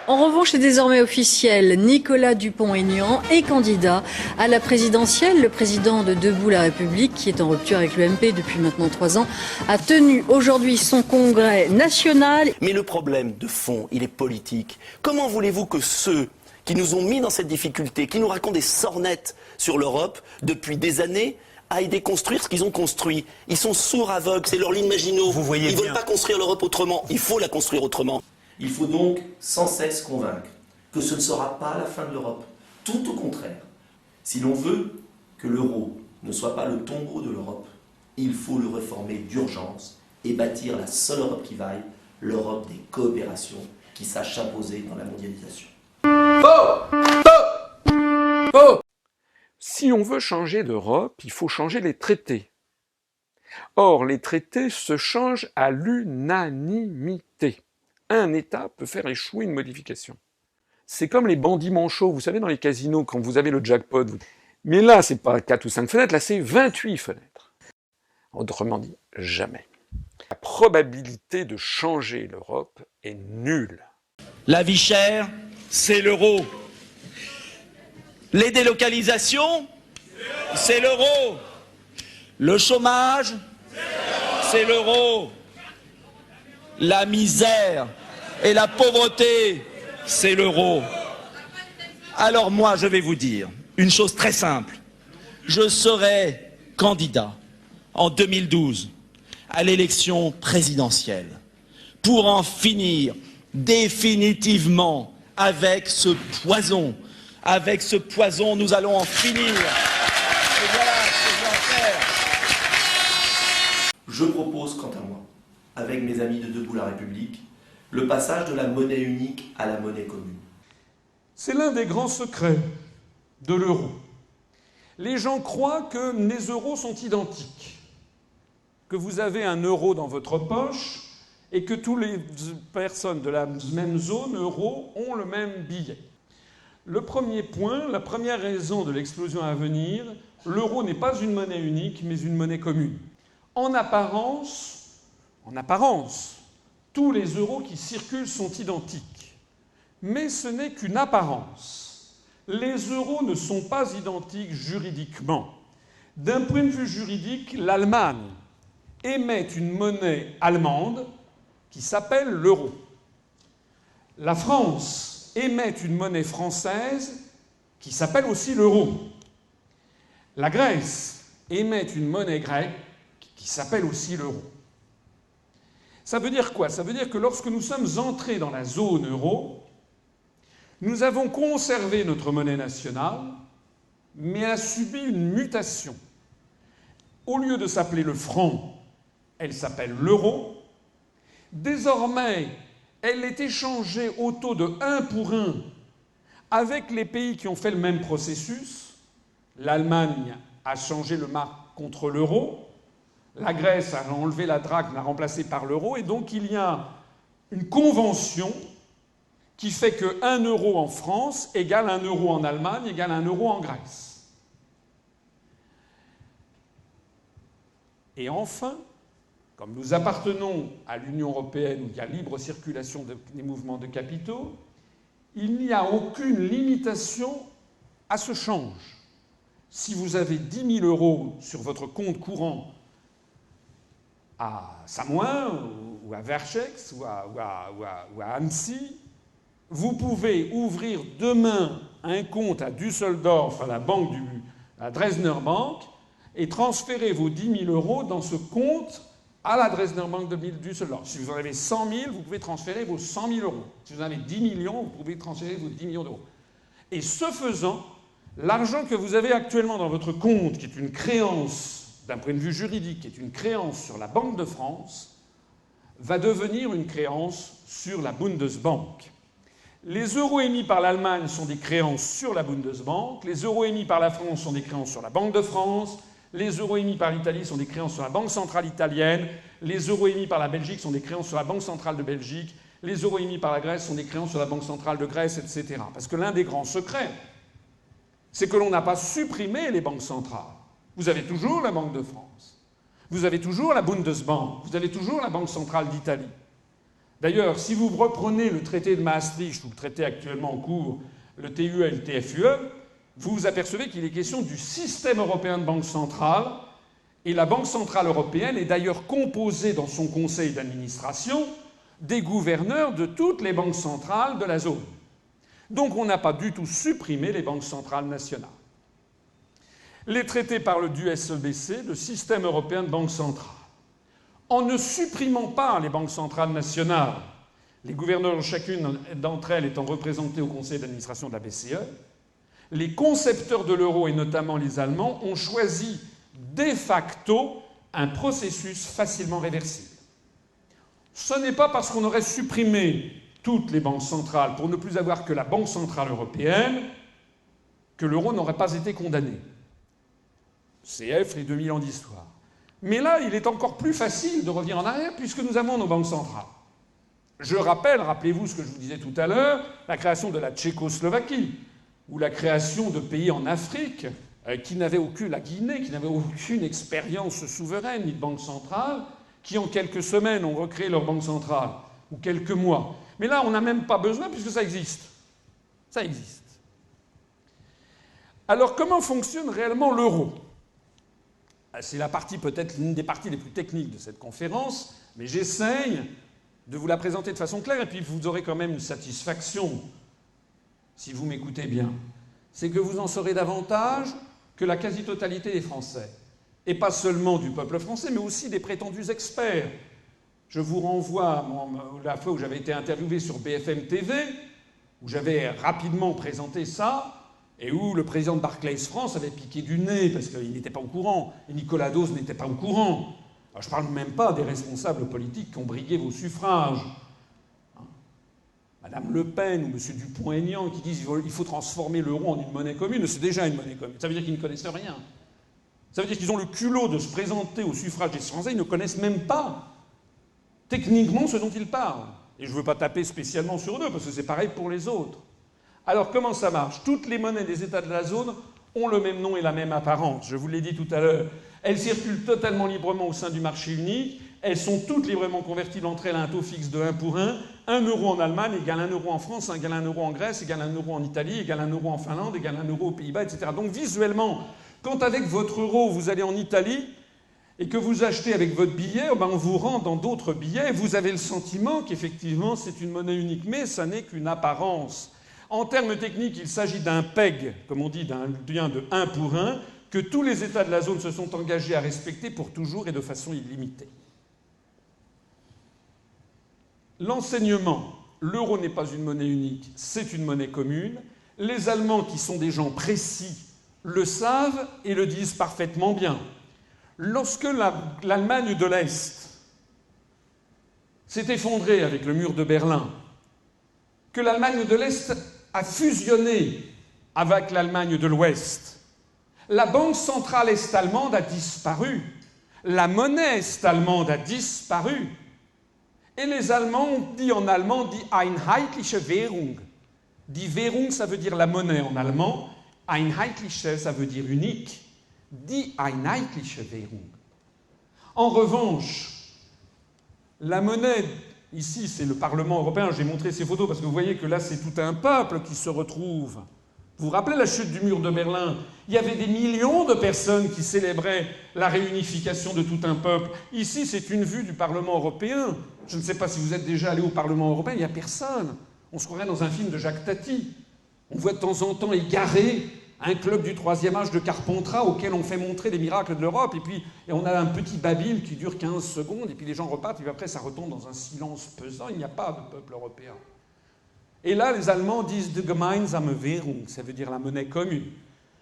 En revanche, c'est désormais officiel, Nicolas Dupont-Aignan est candidat à la présidentielle. Le président de Debout la République, qui est en rupture avec l'UMP depuis maintenant 3 ans, a tenu aujourd'hui son congrès national. Mais le problème de fond, il est politique. Comment voulez-vous que ceux qui nous ont mis dans cette difficulté, qui nous racontent des sornettes sur l'Europe depuis des années, aillent déconstruire ce qu'ils ont construit? Ils sont sourds, aveugles, c'est leur ligne Maginot. Ils ne veulent pas construire l'Europe autrement, il faut la construire autrement. Il faut donc sans cesse convaincre que ce ne sera pas la fin de l'Europe. Tout au contraire. Si l'on veut que l'euro ne soit pas le tombeau de l'Europe, il faut le réformer d'urgence et bâtir la seule Europe qui vaille, l'Europe des coopérations qui sache s'imposer dans la mondialisation. Faux! Si on veut changer d'Europe, il faut changer les traités. Or, les traités se changent à l'unanimité. Un État peut faire échouer une modification. C'est comme les bandits manchots, vous savez, dans les casinos, quand vous avez le jackpot. Mais là, c'est pas 4 ou 5 fenêtres, là, c'est 28 fenêtres. Autrement dit, jamais. La probabilité de changer l'Europe est nulle. La vie chère, c'est l'euro. Les délocalisations, c'est l'euro. Le chômage, c'est l'euro. La misère et la pauvreté, c'est l'euro. Alors moi, je vais vous dire une chose très simple. Je serai candidat en 2012 à l'élection présidentielle pour en finir définitivement avec ce poison. Avec ce poison, nous allons en finir. Et voilà ce que je vais en faire. Je propose, quant à moi, avec mes amis de Debout la République, le passage de la monnaie unique à la monnaie commune. C'est l'un des grands secrets de l'euro. Les gens croient que les euros sont identiques, que vous avez un euro dans votre poche et que toutes les personnes de la même zone euro ont le même billet. Le premier point, la première raison de l'explosion à venir, l'euro n'est pas une monnaie unique, mais une monnaie commune. En apparence, tous les euros qui circulent sont identiques. Mais ce n'est qu'une apparence. Les euros ne sont pas identiques juridiquement. D'un point de vue juridique, l'Allemagne émet une monnaie allemande qui s'appelle l'euro. La France émet une monnaie française qui s'appelle aussi l'euro. La Grèce émet une monnaie grecque qui s'appelle aussi l'euro. Ça veut dire quoi? Ça veut dire que lorsque nous sommes entrés dans la zone euro, nous avons conservé notre monnaie nationale, mais elle a subi une mutation. Au lieu de s'appeler le franc, elle s'appelle l'euro. Désormais, elle est échangée au taux de 1 pour 1 avec les pays qui ont fait le même processus. L'Allemagne a changé le marque contre l'euro. La Grèce a enlevé la drachme, l'a remplacée par l'euro. Et donc, il y a une convention qui fait que 1 euro en France égale 1 euro en Allemagne égale 1 euro en Grèce. Et enfin, comme nous appartenons à l'Union européenne où il y a libre circulation des mouvements de capitaux, il n'y a aucune limitation à ce change. Si vous avez 10 000 euros sur votre compte courant à Samoin ou à Verchex ou à Annecy, vous pouvez ouvrir demain un compte à Düsseldorf, à la Dresdner Bank, et transférer vos 10 000 euros dans ce compte à la Dresdner Bank de Düsseldorf. Si vous en avez 100 000, vous pouvez transférer vos 100 000 euros. Si vous en avez 10 millions, vous pouvez transférer vos 10 millions d'euros. Et ce faisant, l'argent que vous avez actuellement dans votre compte, qui est une créance, d'un point de vue juridique, qui est une créance sur la Banque de France, va devenir une créance sur la Bundesbank. Les euros émis par l'Allemagne sont des créances sur la Bundesbank, les euros émis par la France sont des créances sur la Banque de France, les euros émis par l'Italie sont des créances sur la Banque centrale italienne, les euros émis par la Belgique sont des créances sur la Banque centrale de Belgique, les euros émis par la Grèce sont des créances sur la Banque centrale de Grèce, etc. Parce que l'un des grands secrets, c'est que l'on n'a pas supprimé les banques centrales. Vous avez toujours la Banque de France, vous avez toujours la Bundesbank, vous avez toujours la Banque centrale d'Italie. D'ailleurs, si vous reprenez le traité de Maastricht, ou le traité actuellement en cours, le TUE et le TFUE, vous vous apercevez qu'il est question du système européen de banque centrale, et la Banque centrale européenne est d'ailleurs composée dans son conseil d'administration des gouverneurs de toutes les banques centrales de la zone. Donc on n'a pas du tout supprimé les banques centrales nationales. Les traités parlent du SEBC, le système européen de banque centrale. En ne supprimant pas les banques centrales nationales, les gouverneurs de chacune d'entre elles étant représentés au conseil d'administration de la BCE, les concepteurs de l'euro, et notamment les Allemands, ont choisi de facto un processus facilement réversible. Ce n'est pas parce qu'on aurait supprimé toutes les banques centrales pour ne plus avoir que la Banque centrale européenne que l'euro n'aurait pas été condamné. CF, les 2000 ans d'histoire. Mais là, il est encore plus facile de revenir en arrière puisque nous avons nos banques centrales. Je rappelle, rappelez-vous ce que je vous disais tout à l'heure, la création de la Tchécoslovaquie, ou la création de pays en Afrique qui n'avaient aucune, la Guinée, qui n'avaient aucune expérience souveraine ni de banque centrale, qui en quelques semaines ont recréé leur banque centrale, ou quelques mois. Mais là, on n'a même pas besoin puisque ça existe. Ça existe. Alors, comment fonctionne réellement l'euro ? C'est la partie, peut-être l'une des parties les plus techniques de cette conférence, mais j'essaye de vous la présenter de façon claire, et puis vous aurez quand même une satisfaction, si vous m'écoutez bien. C'est que vous en saurez davantage que la quasi-totalité des Français. Et pas seulement du peuple français, mais aussi des prétendus experts. Je vous renvoie à la fois où j'avais été interviewé sur BFM TV, où j'avais rapidement présenté ça, et où le président de Barclays France avait piqué du nez parce qu'il n'était pas au courant, et Nicolas Dose n'était pas au courant. Alors, je ne parle même pas des responsables politiques qui ont brigué vos suffrages. Madame Le Pen ou M. Dupont-Aignan qui disent qu'il faut transformer l'euro en une monnaie commune, c'est déjà une monnaie commune. Ça veut dire qu'ils ne connaissent rien. Ça veut dire qu'ils ont le culot de se présenter au suffrage des Français, ils ne connaissent même pas techniquement ce dont ils parlent. Et je ne veux pas taper spécialement sur eux, parce que c'est pareil pour les autres. Alors comment ça marche ? Toutes les monnaies des États de la zone ont le même nom et la même apparence. Je vous l'ai dit tout à l'heure. Elles circulent totalement librement au sein du marché unique. Elles sont toutes librement convertibles entre elles à un taux fixe de 1 pour 1. 1 euro en Allemagne égale 1 euro en France, égale 1 euro en Grèce, égale 1 euro en Italie, égale 1 euro en Finlande, égale 1 euro aux Pays-Bas, etc. Donc visuellement, quand avec votre euro vous allez en Italie et que vous achetez avec votre billet, on vous rend dans d'autres billets, vous avez le sentiment qu'effectivement c'est une monnaie unique. Mais ça n'est qu'une apparence. En termes techniques, il s'agit d'un PEG, comme on dit, d'un lien de 1 pour 1, que tous les États de la zone se sont engagés à respecter pour toujours et de façon illimitée. L'enseignement, l'euro n'est pas une monnaie unique, c'est une monnaie commune. Les Allemands, qui sont des gens précis, le savent et le disent parfaitement bien. Lorsque l'Allemagne de l'Est s'est effondrée avec le mur de Berlin, que l'Allemagne de l'Est a fusionné avec l'Allemagne de l'Ouest, la banque centrale est-allemande a disparu. La monnaie est-allemande a disparu. Et les Allemands ont dit en allemand « die einheitliche Währung ». Die Währung, ça veut dire la monnaie en allemand. Einheitliche, ça veut dire unique. Die einheitliche Währung. En revanche, la monnaie, ici c'est le Parlement européen, j'ai montré ces photos parce que vous voyez que là c'est tout un peuple qui se retrouve. Vous vous rappelez la chute du mur de Berlin ? Il y avait des millions de personnes qui célébraient la réunification de tout un peuple. Ici, c'est une vue du Parlement européen. Je ne sais pas si vous êtes déjà allé au Parlement européen, il n'y a personne. On se croirait dans un film de Jacques Tati. On voit de temps en temps égaré un club du troisième âge de Carpentras auquel on fait montrer les miracles de l'Europe. Et on a un petit babil qui dure 15 secondes, et puis les gens repartent, et puis après ça retombe dans un silence pesant. Il n'y a pas de peuple européen. Et là, les Allemands disent « de gemeinsame Währung », ça veut dire la monnaie commune.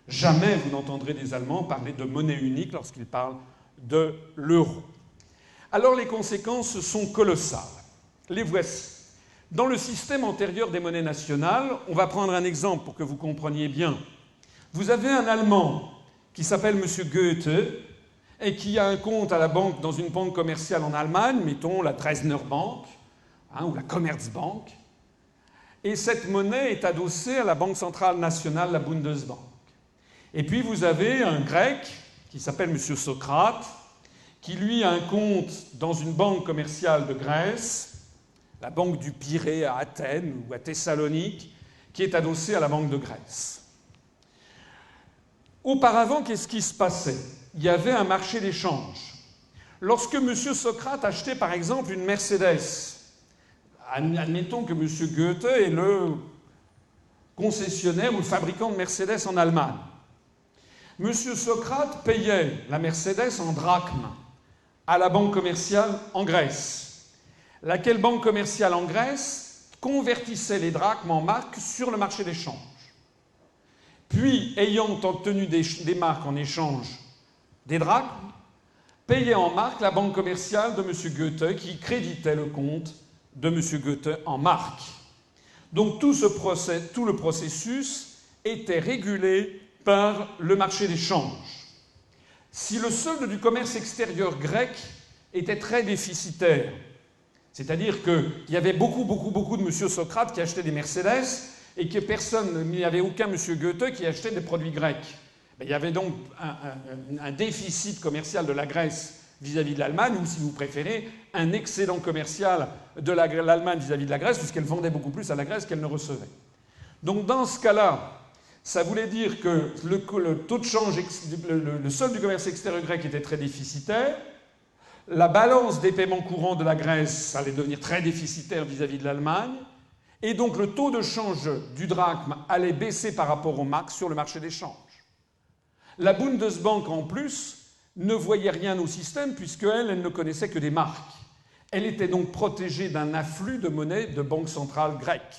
Jamais vous n'entendrez des Allemands parler de monnaie unique lorsqu'ils parlent de l'euro. Alors les conséquences sont colossales. Les voici. Dans le système antérieur des monnaies nationales, on va prendre un exemple pour que vous compreniez bien. Vous avez un Allemand qui s'appelle M. Goethe et qui a un compte à la banque, dans une banque commerciale en Allemagne, mettons la Dresdner Bank ou la Commerzbank. Et cette monnaie est adossée à la Banque centrale nationale, la Bundesbank. Et puis vous avez un Grec qui s'appelle M. Socrate, qui lui a un compte dans une banque commerciale de Grèce, la banque du Pirée à Athènes ou à Thessalonique, qui est adossée à la Banque de Grèce. Auparavant, qu'est-ce qui se passait? Il y avait un marché d'échange. Lorsque M. Socrate achetait par exemple une Mercedes, admettons que M. Goethe est le concessionnaire ou le fabricant de Mercedes en Allemagne. M. Socrate payait la Mercedes en drachmes à la banque commerciale en Grèce, laquelle banque commerciale en Grèce convertissait les drachmes en marques sur le marché d'échange. Puis, ayant obtenu des marques en échange des drachmes, payait en marques la banque commerciale de M. Goethe qui créditait le compte de M. Goethe en marques. Donc tout le processus était régulé par le marché d'échange. Si le solde du commerce extérieur grec était très déficitaire, c'est-à-dire qu'il y avait beaucoup de M. Socrate qui achetaient des Mercedes et que il n'y avait aucun M. Goethe qui achetait des produits grecs. Il y avait donc un déficit commercial de la Grèce vis-à-vis de l'Allemagne, ou si vous préférez, un excédent commercial de l'Allemagne vis-à-vis de la Grèce, puisqu'elle vendait beaucoup plus à la Grèce qu'elle ne recevait. Donc dans ce cas-là, ça voulait dire que le taux de change, le solde du commerce extérieur grec était très déficitaire, la balance des paiements courants de la Grèce allait devenir très déficitaire vis-à-vis de l'Allemagne, et donc le taux de change du drachme allait baisser par rapport aux marques sur le marché d'échange. La Bundesbank, en plus, ne voyait rien au système puisqu'elle ne connaissait que des marques. Elle était donc protégée d'un afflux de monnaie de banque centrale grecque.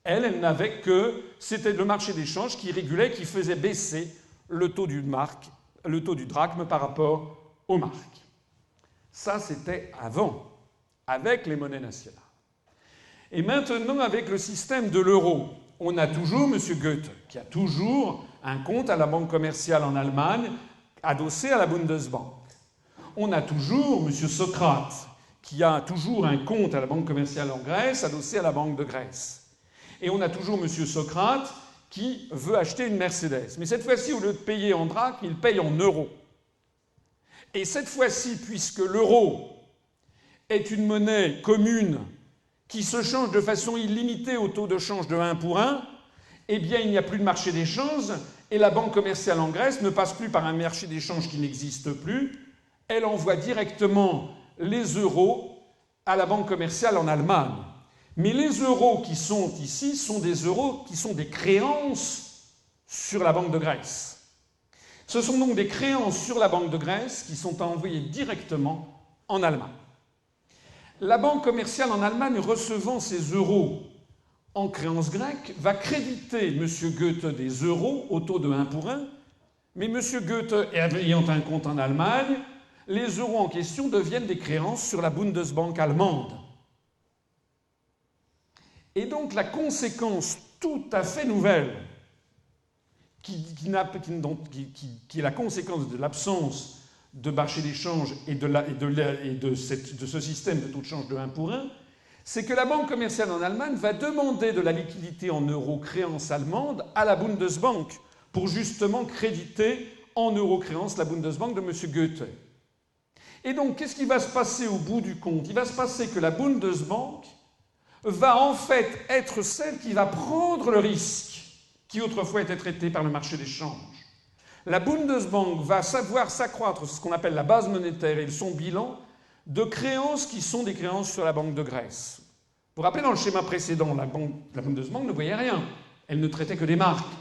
Elle n'avait que... C'était le marché d'échange qui régulait, qui faisait baisser le taux du drachme par rapport aux marques. Ça, c'était avant, avec les monnaies nationales. Et maintenant, avec le système de l'euro, on a toujours M. Goethe, qui a toujours un compte à la banque commerciale en Allemagne, adossé à la Bundesbank. On a toujours M. Socrate, qui a toujours un compte à la banque commerciale en Grèce, adossé à la Banque de Grèce. Et on a toujours M. Socrate, qui veut acheter une Mercedes. Mais cette fois-ci, au lieu de payer en drachmes, il paye en euros. Et cette fois-ci, puisque l'euro est une monnaie commune qui se change de façon illimitée au taux de change de 1 pour 1, eh bien, il n'y a plus de marché d'échange et la banque commerciale en Grèce ne passe plus par un marché d'échange qui n'existe plus. Elle envoie directement les euros à la banque commerciale en Allemagne. Mais les euros qui sont ici sont des euros qui sont des créances sur la Banque de Grèce. Ce sont donc des créances sur la Banque de Grèce qui sont envoyées directement en Allemagne. La banque commerciale en Allemagne, recevant ces euros en créances grecques, va créditer M. Goethe des euros au taux de 1 pour 1, mais M. Goethe ayant un compte en Allemagne, les euros en question deviennent des créances sur la Bundesbank allemande. Et donc la conséquence tout à fait nouvelle, qui est la conséquence de l'absence de marché d'échange et de ce système de taux de change de 1 pour 1, c'est que la banque commerciale en Allemagne va demander de la liquidité en euros créances allemandes à la Bundesbank pour justement créditer en euros créances la Bundesbank de M. Goethe. Et donc, qu'est-ce qui va se passer au bout du compte? Il va se passer que la Bundesbank va en fait être celle qui va prendre le risque qui autrefois était traité par le marché d'échange. La Bundesbank va savoir s'accroître ce qu'on appelle la base monétaire et son bilan de créances qui sont des créances sur la Banque de Grèce. Vous vous rappelez, dans le schéma précédent, la Bundesbank ne voyait rien. Elle ne traitait que des marques.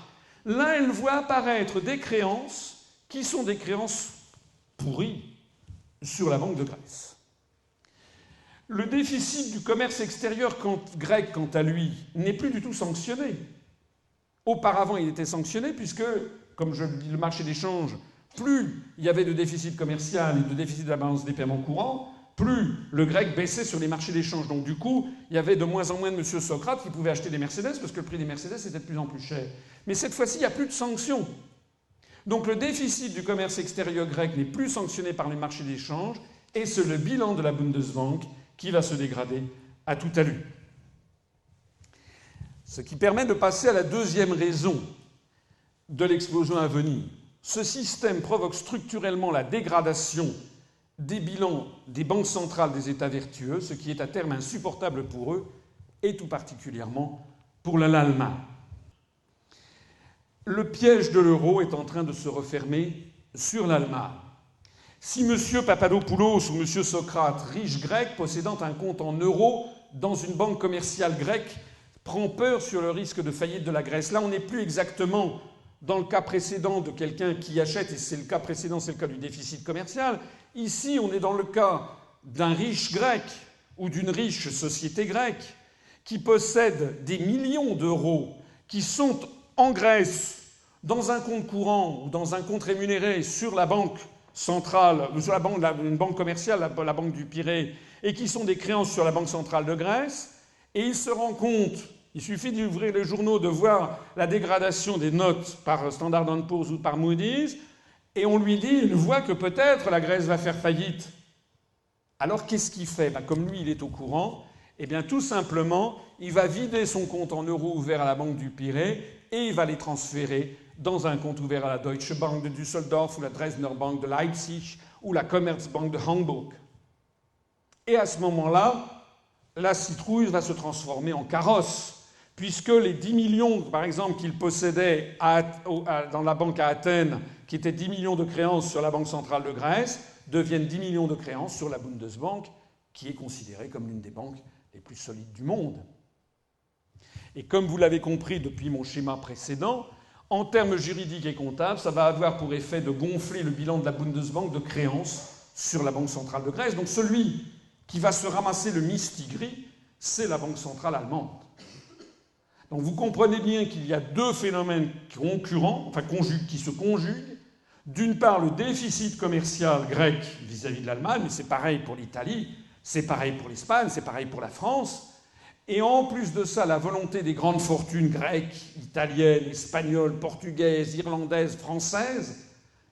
Là, elle voit apparaître des créances qui sont des créances pourries sur la Banque de Grèce. Le déficit du commerce extérieur grec, quant à lui, n'est plus du tout sanctionné. Auparavant, il était sanctionné puisque, comme je le dis, le marché d'échange, plus il y avait de déficit commercial et de déficit de la balance des paiements courants, plus le grec baissait sur les marchés d'échange. Donc du coup, il y avait de moins en moins de M. Socrate qui pouvait acheter des Mercedes parce que le prix des Mercedes était de plus en plus cher. Mais cette fois-ci, il n'y a plus de sanctions. Donc le déficit du commerce extérieur grec n'est plus sanctionné par les marchés d'échange et c'est le bilan de la Bundesbank qui va se dégrader à tout allure. Ce qui permet de passer à la deuxième raison de l'explosion à venir. Ce système provoque structurellement la dégradation des bilans des banques centrales des États vertueux, ce qui est à terme insupportable pour eux, et tout particulièrement pour l'Allemagne. Le piège de l'euro est en train de se refermer sur l'Allemagne. Si M. Papadopoulos ou M. Socrate, riche grec possédant un compte en euros dans une banque commerciale grecque, prend peur sur le risque de faillite de la Grèce, là on n'est plus exactement dans le cas précédent de quelqu'un qui achète, et c'est le cas précédent, c'est le cas du déficit commercial. Ici, on est dans le cas d'un riche grec ou d'une riche société grecque qui possède des millions d'euros qui sont en Grèce dans un compte courant ou dans un compte rémunéré sur la banque centrale, ou sur une banque commerciale, la banque du Pirée, et qui sont des créances sur la Banque centrale de Grèce, et il se rend compte, il suffit d'ouvrir les journaux, de voir la dégradation des notes par Standard & Poor's ou par Moody's, et on lui dit, il voit que peut-être la Grèce va faire faillite. Alors qu'est-ce qu'il fait ? Comme lui, il est au courant, eh bien tout simplement, il va vider son compte en euros ouvert à la Banque du Pirée et il va les transférer dans un compte ouvert à la Deutsche Bank de Düsseldorf ou la Dresdner Bank de Leipzig ou la Commerzbank de Hamburg. Et à ce moment-là, la citrouille va se transformer en carrosse, puisque les 10 millions, par exemple, qu'il possédait dans la banque à Athènes, qui étaient 10 millions de créances sur la Banque centrale de Grèce, deviennent 10 millions de créances sur la Bundesbank, qui est considérée comme l'une des banques les plus solides du monde. Et comme vous l'avez compris depuis mon schéma précédent, en termes juridiques et comptables, ça va avoir pour effet de gonfler le bilan de la Bundesbank de créances sur la Banque centrale de Grèce. Donc celui qui va se ramasser le mistigris, c'est la Banque centrale allemande. Donc vous comprenez bien qu'il y a deux phénomènes concurrents, qui se conjuguent. D'une part, le déficit commercial grec vis-à-vis de l'Allemagne, mais c'est pareil pour l'Italie, c'est pareil pour l'Espagne, c'est pareil pour la France. Et en plus de ça, la volonté des grandes fortunes grecques, italiennes, espagnoles, portugaises, irlandaises, françaises,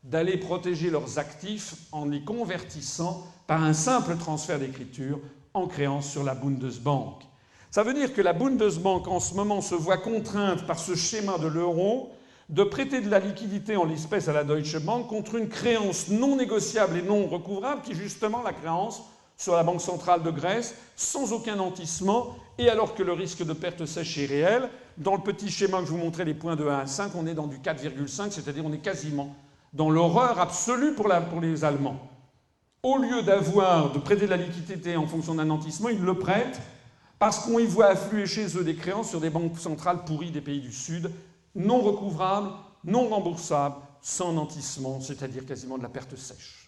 d'aller protéger leurs actifs en les convertissant par un simple transfert d'écriture en créance sur la Bundesbank. Ça veut dire que la Bundesbank, en ce moment, se voit contrainte par ce schéma de l'euro de prêter de la liquidité en l'espèce à la Deutsche Bank contre une créance non négociable et non recouvrable, qui est justement la créance sur la Banque centrale de Grèce, sans aucun nantissement, et alors que le risque de perte sèche est réel. Dans le petit schéma que je vous montrais, les points de 1 à 5, on est dans du 4,5, c'est-à-dire on est quasiment dans l'horreur absolue pour les Allemands. Au lieu de prêter de la liquidité en fonction d'un nantissement, ils le prêtent parce qu'on y voit affluer chez eux des créances sur des banques centrales pourries des pays du Sud, non recouvrables, non remboursables, sans nantissement, c'est-à-dire quasiment de la perte sèche.